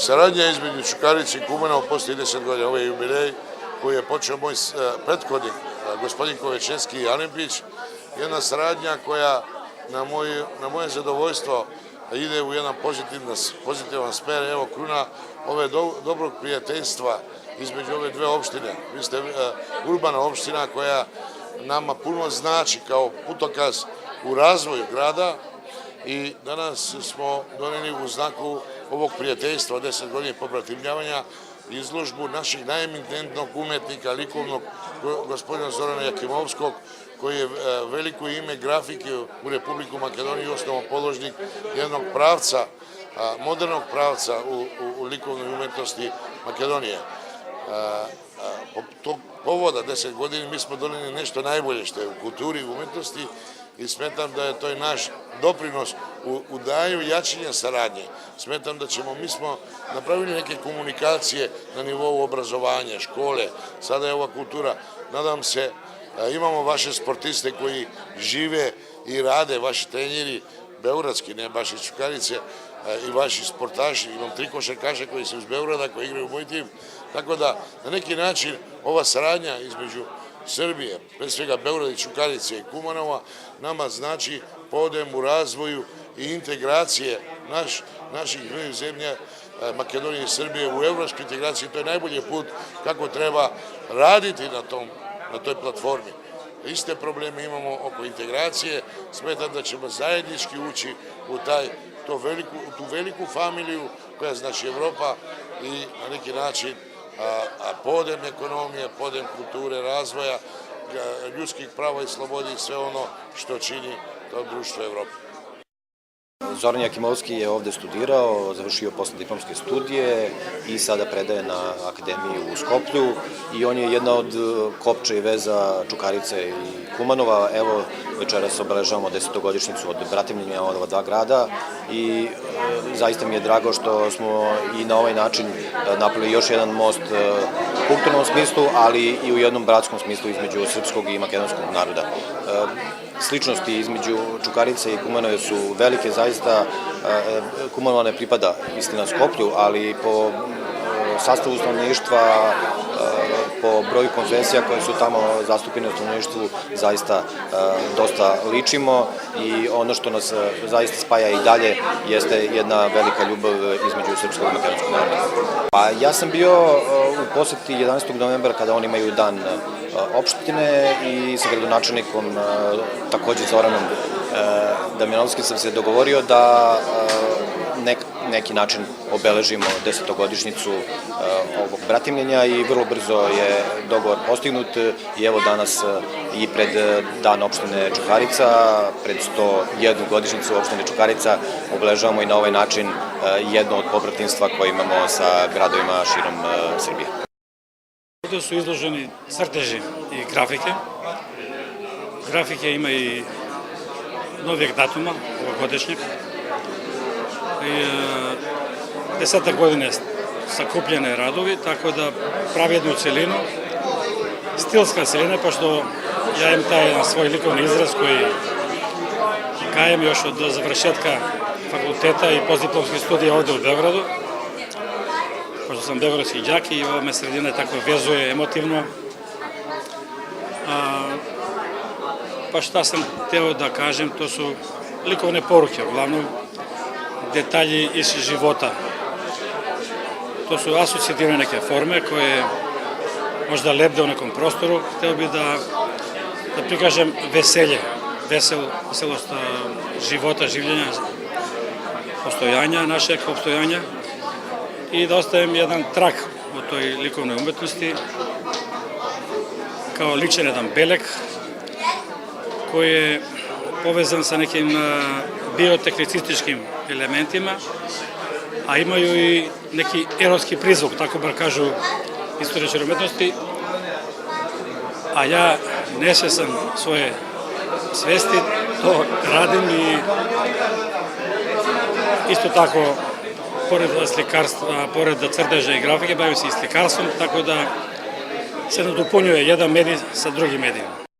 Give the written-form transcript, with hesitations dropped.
Saradnja između Čukarice i Kumanova postoji 10 godina. Ovo je jubilej koji je počeo moj prethodnik, gospodin Kovečevski i Alempić. Jedna saradnja koja na moje zadovoljstvo ide u jedan pozitivan smer. Evo kruna ove dobrog prijateljstva između ove dve opštine. Vi ste urbana opština koja nama puno znači kao putokaz u razvoju grada i danas smo doneli u znaku ovog prijateljstva 10 godina pobratimljavanja izložbu naših najeminentnog umetnika, likovnog gospodina Zorana Jakimovskog, koji je veliko ime grafike u Republiku Makedoniju, osnovan položnik jednog pravca, modernog pravca u likovnoj umetnosti Makedonije. Po tog povoda 10 godina mi smo doneli nešto najbolje što je u kulturi i umetnosti i smetam da je to i naš doprinos u dajanju jačanja saradnje. Smetam da mi smo napravili neke komunikacije na nivou obrazovanja, škole, sada je ova kultura. Nadam se, imamo vaše sportiste koji žive i rade, vaši trenjeri, beogradski, ne baš iz Čukarice, i vaši sportaši, imam 3 košarkaša koji su iz Beograda, koji igraju u moj tim, tako da na neki način ova saradnja između Srbije, pre svega Beograda i Čukarice i Kumanova, nama znači podem u razvoju i integracije naših dviju zemlja, Makedonije i Srbije, u evropskoj integraciji. To je najbolji put kako treba raditi na toj platformi. Iste probleme imamo oko integracije, smetam da ćemo zajednički ući u tu veliku familiju koja znači Evropa i na neki način podem ekonomije, podem kulture, razvoja, ljudskih prava i slobodi i sve ono što čini to društvo Evrope. Zoran Jakimovski je ovde studirao, završio postdiplomske studije i sada predaje na akademiji u Skoplju i on je jedna od kopča i veza Čukarice i Kumanova. Evo, večeras obeležavamo 10-godišnjicu od bratimljenja ova dva grada i zaista mi je drago što smo i na ovaj način napravili još jedan most u kulturnom smislu, ali i u jednom bratskom smislu između srpskog i makedonskog naroda. Sličnosti između Čukarice i Kumanove su velike, zaista Kumanova ne pripada istina Skoplju, ali po sastavu stanovništva, po broju konfesija koje su tamo zastupljene u stanovništvu, zaista dosta ličimo i ono što nas zaista spaja i dalje jeste jedna velika ljubav između srpskog i makedonskog naroda. Pa ja sam bio u poseti 11. novembra kada oni imaju dan opštine i sa gradonačelnikom, takođe Zoranom Damjanovskim, sam se dogovorio da neki način obeležimo 10-godišnjicu ovog bratimljenja i vrlo brzo je dogovor postignut i evo danas i pred dan opštine Čukarica, pred 101 godišnjicu opštine Čukarica obeležavamo i na ovaj način jedno od pobratimstva koje imamo sa gradovima širom Srbije. Ovdje su izloženi crteži i grafike. Grafike ima i novijeg datuma, ovogodišnjeg. 10 godine sakupljene radovi, tako da pravi jednu celinu, stilska celina, pošto ja imam taj svoj likovni izraz koji gajem još od završetka fakulteta i postdiplomskih studija ovde u Beogradu, pošto sam beogradski đak i ova me sredina tako vezuje emotivno. Pa šta sam hteo da kažem, to su likovne poruke, uglavnom detalji iz života. To su asocijativne neke forme koje možda lebde u nekom prostoru. Hteo bih da prikažem veselje, veselost života, življenja, postojanja, našeg postojanja i da ostavim jedan trak u toj likovnoj umetnosti kao ličan jedan belek koji je povezan sa nekim biotehnicističkim elementima, a imaju i neki erotski prizvuk, tako bar kažu istoričari umetnosti, a ja nesvestan svoje svesti to radim i isto tako pored slikarstva, pored crteža i grafike bavim se i slikarstvom, tako da se nadopunjuje jedan medij sa drugim medijima.